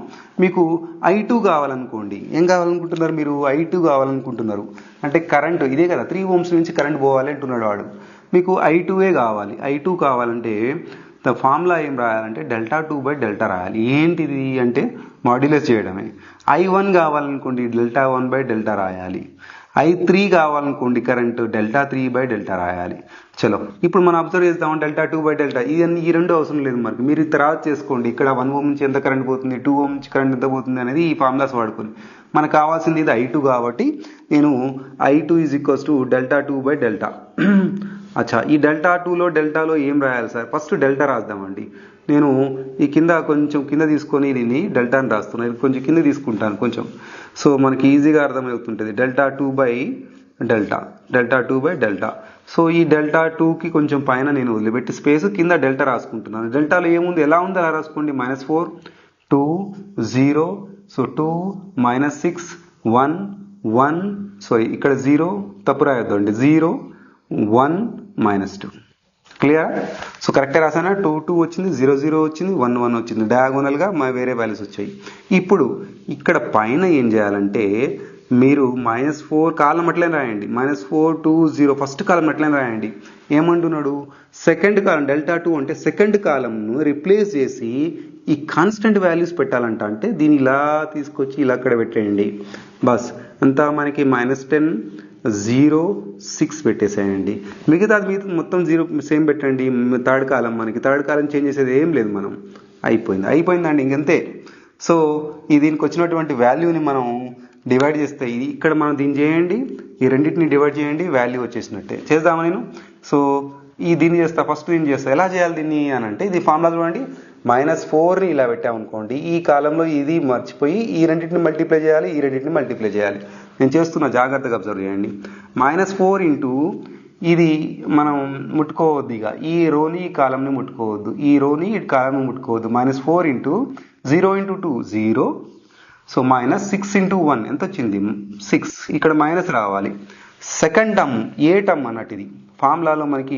మీకు I2 కావాలనుకోండి, ఏం కావాలనుకుంటున్నారు మీరు, I2 కావాలనుకుంటున్నారు అంటే కరెంటు ఇదే కదా 3 ohms నుంచి కరెంట్ పోవాలి అంటున్నాడు వాడు. మీకు I2 కావాలి. I2 కావాలంటే ద ఫార్ములా ఏం రాయాలంటే Δ2/Δ రాయాలి. ఏంటిది అంటే మాడ్యులస్ చేయడమే. I1 కావాలనుకోండి Δ1/Δ రాయాలి. I3 కావాలనుకోండి కరెంటు Δ3/Δ రాయాలి. చలో ఇప్పుడు మనం అబ్జర్వ్ చేద్దాం Δ2/Δ. ఈ రెండు అవసరం లేదు మనకి, మీరు తర్వాత చేసుకోండి. ఇక్కడ 1 ohm నుంచి ఎంత కరెంట్ పోతుంది, 2 ohm నుంచి కరెంట్ ఎంత పోతుంది అనేది ఈ ఫార్ములాస్ వాడుకొని. మనకు కావాల్సింది ఇది I2 కాబట్టి నేను I2 = Δ2/Δ. అచ్చా, ఈ Δ2లో డెల్టాలో ఏం రాయాలి సార్, ఫస్ట్ డెల్టా రాద్దామండి. నేను ఈ కింద కొంచెం కింద తీసుకొని దీన్ని డెల్టాని రాస్తున్నాను, ఇది కొంచెం కింద తీసుకుంటాను కొంచెం, సో మనకి ఈజీగా అర్థమవుతుంటుంది. Δ2/Δ. సో ఈ Δ2కి కొంచెం పైన నేను వదిలిపెట్టి స్పేస్ కింద డెల్టా రాసుకుంటున్నాను. డెల్టాలో ఏముంది, ఎలా ఉంది అలా రాసుకోండి. -4 2 0, సో 2 -6 1 1, సో ఇక్కడ 0 తప్పు రాయొద్దండి, 0 1 -2. క్లియర్? సో కరెక్టే రాసానా. 2 2 వచ్చింది, 0 0 వచ్చింది, 1 1 వచ్చింది. డయాగోనల్గా వేరే వాల్యూస్ వచ్చాయి. ఇప్పుడు ఇక్కడ పైన ఏం చేయాలంటే మీరు -4 కాలం అట్లనే రాయండి. -4 2 0 ఫస్ట్ కాలం అట్లనే రాయండి. ఏమంటున్నాడు, సెకండ్ కాలం Δ2 అంటే సెకండ్ కాలంను రిప్లేస్ చేసి ఈ కాన్స్టెంట్ వాల్యూస్ పెట్టాలంట. అంటే దీన్ని ఇలా తీసుకొచ్చి ఇలా అక్కడ పెట్టేయండి. బస్ అంతా మనకి -10 0 6 పెట్టేసేయండి. మిగతాది మొత్తం 0 సేమ్ పెట్టండి. థర్డ్ కాలం మనకి థర్డ్ కాలం చేంజ్ చేసేది ఏం లేదు, మనం అయిపోయిందండి ఇంకంతే. సో దీనికి వచ్చినటువంటి వాల్యూని మనం డివైడ్ చేస్తే ఇక్కడ మనం దీన్ని చేయండి, ఈ రెండింటిని డివైడ్ చేయండి, వాల్యూ వచ్చేసినట్టే. చేద్దామా నేను? సో దీన్ని చేస్తా, ఫస్ట్ దీన్ని చేస్తా. ఎలా చేయాలి దీన్ని అని అంటే ఇది ఫార్ములా చూడండి. -4ని ఇలా పెట్టామనుకోండి, ఈ కాలంలో ఇది మర్చిపోయి ఈ రెండింటిని మల్టిప్లై చేయాలి, ఈ రెండింటిని మల్టిప్లై చేయాలి. నేను చేస్తున్నా, జాగ్రత్తగా అబ్జర్వ్ చేయండి. -4 ఇంటూ ఇది మనం ముట్టుకోవద్దు, ఇక ఈ రోని ఈ కాలంని ముట్టుకోవద్దు, ఈ రోని ఈ కాలంని ముట్టుకోవద్దు. -4 ఇంటూ 0 ఇంటూ 2 0, సో -6 ఇంటూ 1 ఎంత వచ్చింది 6, ఇక్కడ మైనస్ రావాలి. సెకండ్ టర్మ్ ఏ టర్మ్ అన్నట్టు, ఇది ఫార్ములాలో మనకి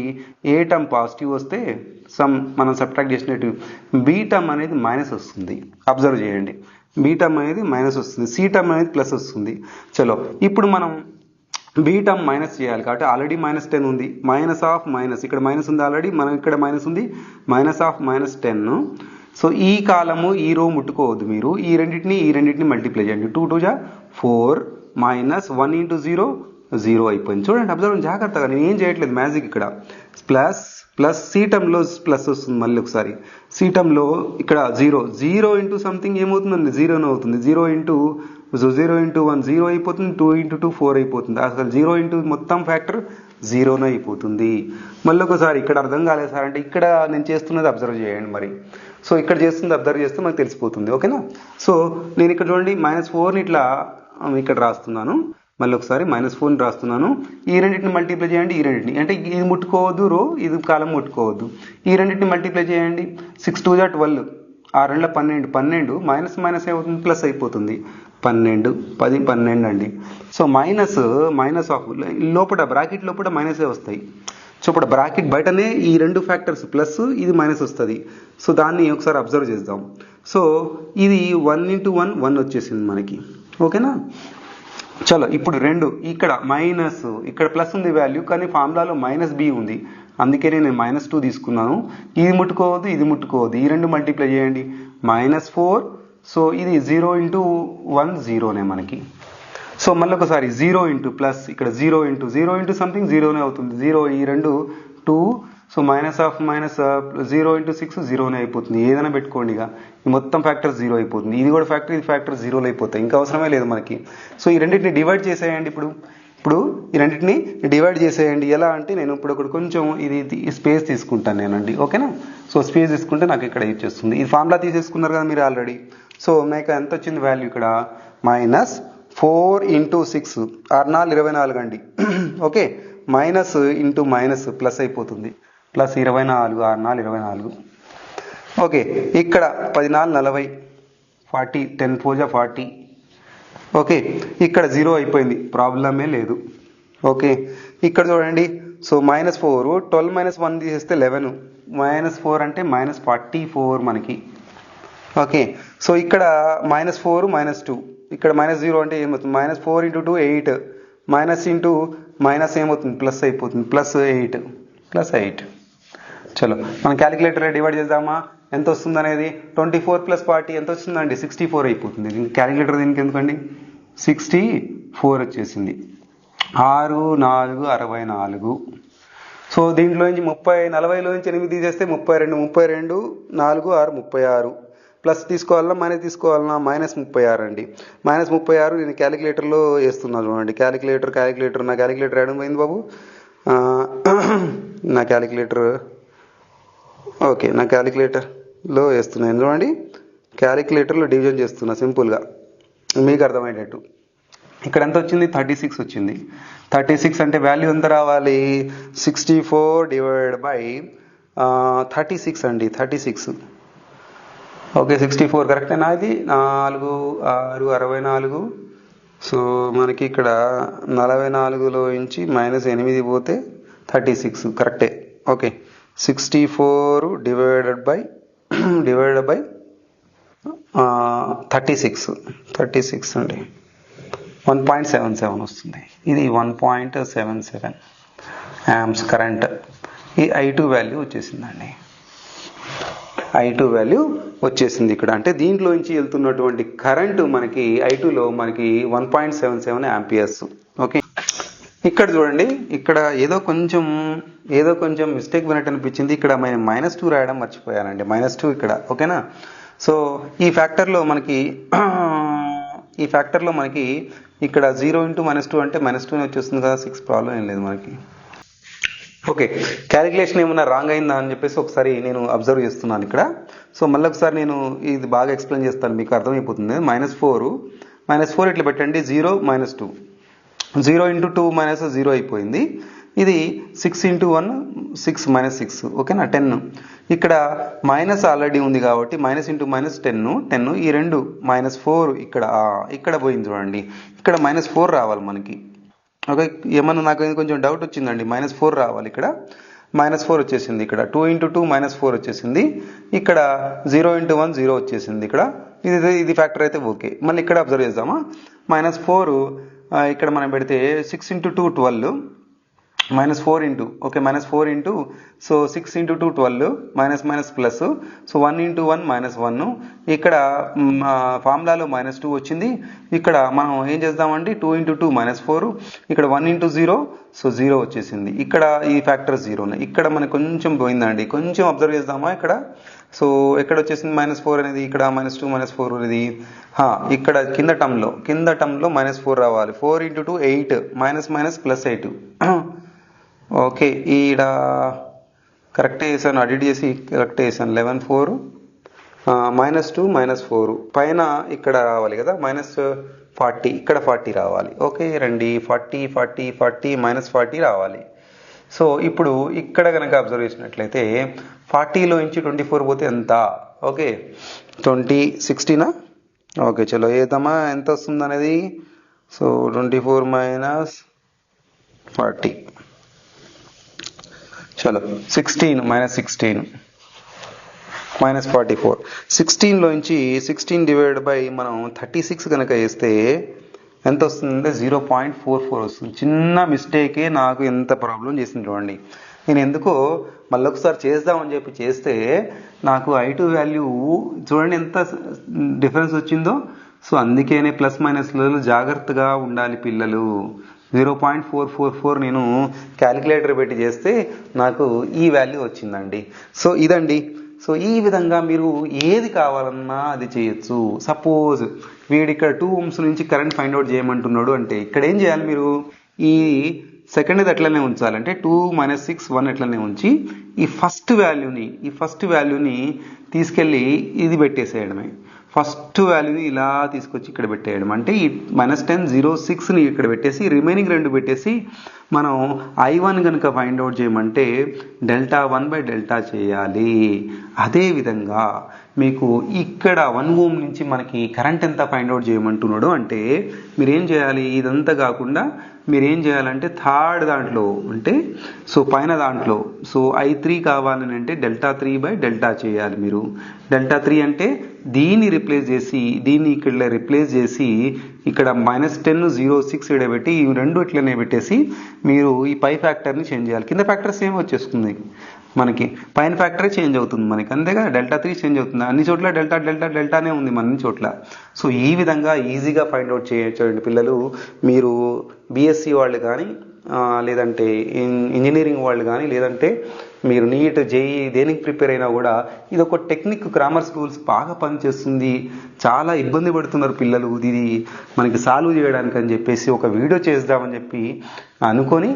ఏ టర్మ్ పాజిటివ్ వస్తే మనం సబ్ట్రాక్ట్ చేసినట్టు బి టర్మ్ అనేది మైనస్ వస్తుంది. అబ్జర్వ్ చేయండి, బి టర్మ్ అనేది మైనస్ వస్తుంది, సి టర్మ్ అనేది ప్లస్ వస్తుంది. చలో ఇప్పుడు మనం బి టర్మ్ మైనస్ చేయాలి కాబట్టి ఆల్రెడీ -10 ఉంది, -(-) ఇక్కడ మైనస్ ఉంది ఆల్రెడీ, మనం ఇక్కడ మైనస్ ఉంది, -(-10). సో ఈ కాలము ఈ రో ముట్టుకోవద్దు మీరు, ఈ రెండింటిని మల్టిప్లై చేయండి. 2 2 4 -1 ఇంటూ 0 0 అయిపోయింది. చూడండి, అబ్జర్వ్ జాగ్రత్తగా, నేను ఏం చేయట్లేదు మ్యాజిక్. ఇక్కడ ప్లస్ సి టర్మ్లో ప్లస్ వస్తుంది. మళ్ళీ ఒకసారి సి టర్మ్లో ఇక్కడ 0 ఇంటూ సంథింగ్ ఏమవుతుందండి, 0 అవుతుంది. 0 ఇంటూ 1 0 అయిపోతుంది, 2 ఇంటూ 2 4 అయిపోతుంది. అసలు 0 ఇంటూ మొత్తం ఫ్యాక్టర్ 0 అయిపోతుంది. మళ్ళీ ఒకసారి ఇక్కడ అర్థం కాలేదు సార్ అంటే ఇక్కడ నేను చేస్తున్నది అబ్జర్వ్ చేయండి మరి. సో ఇక్కడ చేస్తుంది అబ్జర్వ్ చేస్తే మనకు తెలిసిపోతుంది, ఓకేనా. సో నేను ఇక్కడ చూడండి -4ని ఇట్లా ఇక్కడ రాస్తున్నాను, మళ్ళీ ఒకసారి -4ని రాస్తున్నాను. ఈ రెండింటిని మల్టిప్లై చేయండి, ఈ రెండింటిని అంటే ఇది ముట్టుకోవద్దు రో, ఇది కాలం ముట్టుకోవద్దు. ఈ రెండింటిని మల్టిప్లై చేయండి. 6 2 12, 6 2 12, 12 మైనస్ ఏమవుతుంది, ప్లస్ అయిపోతుంది. 12 10 12 అండి. సో మైనస్ ఆఫ్ లోపల బ్రాకెట్ లోపల మైనసే వస్తాయి. సో ఇప్పుడు బ్రాకెట్ బయటనే ఈ రెండు ఫ్యాక్టర్స్ ప్లస్ ఇది మైనస్ వస్తుంది. సో దాన్ని ఒకసారి అబ్జర్వ్ చేద్దాం. సో ఇది 1 ఇంటూ 1 1 వచ్చేసింది మనకి, ఓకేనా. చలో ఇప్పుడు 2 ఇక్కడ మైనస్, ఇక్కడ ప్లస్ ఉంది వాల్యూ, కానీ ఫార్ములాలో -b ఉంది, అందుకే నేను -2 తీసుకున్నాను. ఇది ముట్టుకోవద్దు, ఇది ముట్టుకోవద్దు, ఈ రెండు మల్టిప్లై చేయండి. -4, సో ఇది 0 ఇంటూ 1 0నే మనకి. సో మళ్ళీ ఒకసారి 0 ఇంటూ ప్లస్, ఇక్కడ 0 ఇంటూ సంథింగ్ 0నే అవుతుంది. 0 ఈ రెండు 2, so minus of minus 0 into 6 జీరోనే అయిపోతుంది. ఏదైనా పెట్టుకోండి, ఇక ఈ మొత్తం ఫ్యాక్టర్ జీరో అయిపోతుంది. ఇది కూడా ఫ్యాక్టర్, ఇది ఫ్యాక్టర్ జీరోలు అయిపోతాయి, ఇంకా అవసరమే లేదు మనకి. సో ఈ రెండింటిని డివైడ్ చేసేయండి. ఇప్పుడు ఈ రెండింటిని డివైడ్ చేసేయండి. ఎలా అంటే నేను ఇప్పుడు ఒకటి కొంచెం ఇది స్పేస్ తీసుకుంటాను నేనండి, ఓకేనా. సో స్పేస్ తీసుకుంటే నాకు ఇక్కడ ఇచ్చేస్తుంది. ఈ ఫార్ములా తీసేసుకున్నారు కదా మీరు ఆల్రెడీ. సో నాకు ఎంత వచ్చింది వాల్యూ ఇక్కడ, -4 into 6 64 24 అండి. Okay, minus into minus plus అయిపోతుంది, ప్లస్ 24 64 24. ఓకే, ఇక్కడ 14 40 40 10 4 40. ఓకే, ఇక్కడ 0 అయిపోయింది, ప్రాబ్లమే లేదు. ఓకే, ఇక్కడ చూడండి. సో -4 12 - 1 తీసేస్తే 11, -4 అంటే -44 మనకి. ఓకే, సో ఇక్కడ -4 -2, ఇక్కడ -0 అంటే ఏమవుతుంది, -4 into 2 8, మైనస్ ఇంటూ మైనస్ ఏమవుతుంది, ప్లస్ అయిపోతుంది, +8. చలో మనం క్యాలిక్యులేటర్ డివైడ్ చేద్దామా, ఎంత వస్తుంది అనేది. 24 + 40 ఎంత వస్తుందండి, 64 అయిపోతుంది. క్యాలిక్యులేటర్ దీనికి ఎందుకండి, 64 వచ్చేసింది. 6 4 64. సో దీంట్లో నుంచి 40లో నుంచి 8 తీసేస్తే 32 32 4 6 36. ప్లస్ తీసుకోవాలన్నా మైనస్ తీసుకోవాలన్నా, -36 అండి. -36 నేను క్యాలిక్యులేటర్లో వేస్తున్నాను చూడండి. క్యాలిక్యులేటర్ నా క్యాలిక్యులేటర్ యాడ్ పోయింది బాబు, నా క్యాలిక్యులేటర్. ఓకే, నా క్యాలిక్యులేటర్లో వేస్తున్నాను చూడండి. క్యాలిక్యులేటర్లో డివిజన్ చేస్తున్నా సింపుల్గా మీకు అర్థమయ్యేటట్టు. ఇక్కడ ఎంత వచ్చింది, 36 వచ్చింది. 36 అంటే వాల్యూ ఎంత రావాలి, 64 / 36 అండి, 36. ఓకే, 64 కరెక్టేనా ఇది, 4 6 64. సో మనకి ఇక్కడ 44లో నుంచి -8 పోతే 36 కరెక్టే. ఓకే, 64 డివైడెడ్ బై 36 అండి, 1.77 వస్తుంది. ఇది 1.77 amps కరెంట్. ఈ I2 వాల్యూ వచ్చేసిందండి, I2 వాల్యూ వచ్చేసింది ఇక్కడ. అంటే దీంట్లో నుంచి వెళ్తున్నటువంటి కరెంటు మనకి I2లో మనకి 1.77 amperes. ఓకే, ఇక్కడ చూడండి, ఇక్కడ ఏదో కొంచెం మిస్టేక్ వినట్టు అనిపించింది. ఇక్కడ -2 రాయడం మర్చిపోయానండి, -2 ఇక్కడ. ఓకేనా. సో ఈ ఫ్యాక్టర్లో మనకి ఇక్కడ 0 into -2 అంటే -2 వచ్చేస్తుంది కదా, 6 ప్రాబ్లం ఏం లేదు మనకి. ఓకే, క్యాలిక్యులేషన్ ఏమన్నా రాంగ్ అయిందా అని చెప్పేసి ఒకసారి నేను అబ్జర్వ్ చేస్తున్నాను ఇక్కడ. సో మళ్ళీ ఒకసారి నేను ఇది బాగా ఎక్స్ప్లెయిన్ చేస్తాను, మీకు అర్థమైపోతుంది. -4 ఇట్లా పెట్టండి, 0 -2, 0 into 2 -0 అయిపోయింది. ఇది 6 into 1 6 -6. ఓకేనా, 10. ఇక్కడ మైనస్ ఆల్రెడీ ఉంది కాబట్టి -10 ఈ రెండు -4 ఇక్కడ పోయింది చూడండి. ఇక్కడ -4 రావాలి మనకి. ఓకే, ఏమన్నా నాకు కొంచెం డౌట్ వచ్చిందండి, -4 రావాలి. ఇక్కడ -4 వచ్చేసింది. ఇక్కడ 2 into 2 -4 వచ్చేసింది. ఇక్కడ 0 into 1 0 వచ్చేసింది. ఇక్కడ ఇది ఫ్యాక్టర్ అయితే ఓకే. మళ్ళీ ఇక్కడ అబ్జర్వ్ చేద్దామా, -4 ఇక్కడ మనం పెడితే 6 into 2 12, -4 into -4 into so 6 into 2 12, minus plus, so 1 into 1 -1. ఇక్కడ ఫార్ములాలో -2 వచ్చింది. ఇక్కడ మనం ఏం చేద్దామండి, 2 into 2 -4, ఇక్కడ 1 into 0, సో 0 వచ్చేసింది. ఇక్కడ ఈ ఫ్యాక్టర్ 0. ఇక్కడ మనకు కొంచెం పోయిందండి, కొంచెం అబ్జర్వ్ చేద్దామా ఇక్కడ. సో ఎక్కడ వచ్చేసింది -4 అనేది, ఇక్కడ -2 -4 అనేది. ఇక్కడ కింద టర్మ్లో -4 రావాలి. 4 into 2 8, +8. ఓకే, ఈడ కరెక్ట్ చేశాను, అడిట్ చేసి కరెక్ట్ చేశాను. 11 4 -2 -4 పైన ఇక్కడ రావాలి కదా, -40, ఇక్కడ 40 రావాలి. ఓకే రండి, 40 -40 రావాలి. సో ఇప్పుడు ఇక్కడ కనుక అబ్జర్వ్ చేసినట్లయితే 40లో నుంచి 24 పోతే ఎంత, ఓకే 16. ఓకే చలో ఏదమ్మా ఎంత వస్తుంది అనేది. సో 24 - 40, చలో 16 -44. 16లో నుంచి 16 డివైడ్ బై మనం 36 కనుక వేస్తే ఎంత వస్తుందంటే 0.44 వస్తుంది. చిన్న మిస్టేకే నాకు ఎంత ప్రాబ్లం చేసింది చూడండి. నేను ఎందుకో మళ్ళీ ఒకసారి చేద్దామని చెప్పి చేస్తే నాకు I2 వాల్యూ చూడండి ఎంత డిఫరెన్స్ వచ్చిందో. సో అందుకనే ప్లస్ మైనస్లలో జాగ్రత్తగా ఉండాలి పిల్లలు. 0.444 నేను క్యాలిక్యులేటర్ పెట్టి చేస్తే నాకు ఈ వాల్యూ వచ్చిందండి. సో ఇదండి. సో ఈ విధంగా మీరు ఏది కావాలన్నా అది చేయొచ్చు. సపోజ్ వీడు ఇక్కడ 2 ohms నుంచి కరెంట్ ఫైండ్ అవుట్ చేయమంటున్నాడు అంటే ఇక్కడ ఏం చేయాలి, మీరు ఈ సెకండ్ అట్లనే ఉంచాలంటే 2 - 6 1 అట్లనే ఉంచి ఈ ఫస్ట్ వాల్యూని తీసుకెళ్ళి ఇది పెట్టేసేయడమే. ఫస్ట్ వాల్యూని ఇలా తీసుకొచ్చి ఇక్కడ పెట్టేయడం అంటే ఈ -10 0.6ని ఇక్కడ పెట్టేసి రిమైనింగ్ 2 పెట్టేసి మనం I1 కనుక ఫైండ్ అవుట్ చేయమంటే Δ1/Δ చేయాలి. అదేవిధంగా మీకు ఇక్కడ 1 ohm నుంచి మనకి కరెంట్ ఎంత ఫైండ్ అవుట్ చేయమంటున్నాడు అంటే మీరేం చేయాలి, ఇదంతా కాకుండా మీరేం చేయాలంటే థర్డ్ దాంట్లో అంటే సో పైన దాంట్లో సో I3 కావాలని అంటే Δ3/Δ చేయాలి మీరు. Δ3 అంటే దీన్ని రిప్లేస్ చేసి దీన్ని ఇక్కడ రిప్లేస్ చేసి ఇక్కడ -10 0.6 ఇక్కడ పెట్టి ఈ 2 ఇట్లనే పెట్టేసి మీరు ఈ పై ఫ్యాక్టర్ని చేంజ్ చేయాలి. కింద ఫ్యాక్టర్ సేమ్ వచ్చేస్తుంది మనకి, పైన ఫ్యాక్టరే చేంజ్ అవుతుంది మనకి, అంతేగా Δ3 చేంజ్ అవుతుంది. అన్ని చోట్ల డెల్టానే ఉంది మన అన్ని చోట్ల. సో ఈ విధంగా ఈజీగా ఫైండ్ అవుట్ చేయొచ్చు పిల్లలు. మీరు బీఎస్సీ వాళ్ళు కానీ లేదంటే ఇంజనీరింగ్ వాళ్ళు కానీ లేదంటే మీరు నీట్ జేఈ దేనికి ప్రిపేర్ అయినా కూడా ఇది ఒక టెక్నిక్. గ్రామర్ స్కూల్స్ బాగా పనిచేస్తుంది. చాలా ఇబ్బంది పడుతున్నారు పిల్లలు ఇది మనకి సాల్వ్ చేయడానికి అని చెప్పేసి ఒక వీడియో చేద్దామని చెప్పి అనుకొని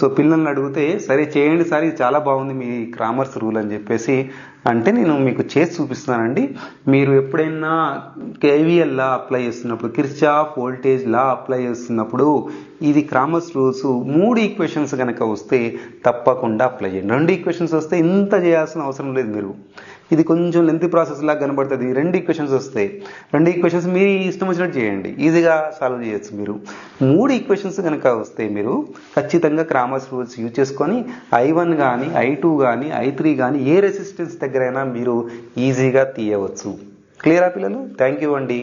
సో పిల్లల్ని అడిగితే సరే చేయండి సార్ ఇది చాలా బాగుంది మీ గ్రామర్స్ రూల్ అని చెప్పేసి అంటే నేను మీకు చేసి చూపిస్తున్నానండి. మీరు ఎప్పుడైనా కేవీఎల్ లా అప్లై చేస్తున్నప్పుడు కిర్చాఫ్ వోల్టేజ్ లా అప్లై చేస్తున్నప్పుడు ఇది గ్రామర్స్ రూల్స్ 3 ఈక్వేషన్స్ కనుక వస్తే తప్పకుండా అప్లై చేయండి. 2 ఈక్వేషన్స్ వస్తే ఇంత చేయాల్సిన అవసరం లేదు. మీరు ఇది కొంచెం లెంతీ ప్రాసెస్ లాగా కనబడుతుంది. 2 ఈక్వేషన్స్ వస్తాయి. 2 ఈక్వేషన్స్ మీరు ఇష్టం వచ్చినట్టు చేయండి, ఈజీగా సాల్వ్ చేయొచ్చు. మీరు 3 ఈక్వేషన్స్ కనుక వస్తే మీరు ఖచ్చితంగా గ్రామర్స్ రూల్స్ యూజ్ చేసుకొని I1 కానీ I2 కానీ I3 కానీ ఏ రెసిస్టెన్స్ దగ్గరైనా మీరు ఈజీగా తీయవచ్చు. క్లియరా పిల్లలు? థ్యాంక్ యూ అండి.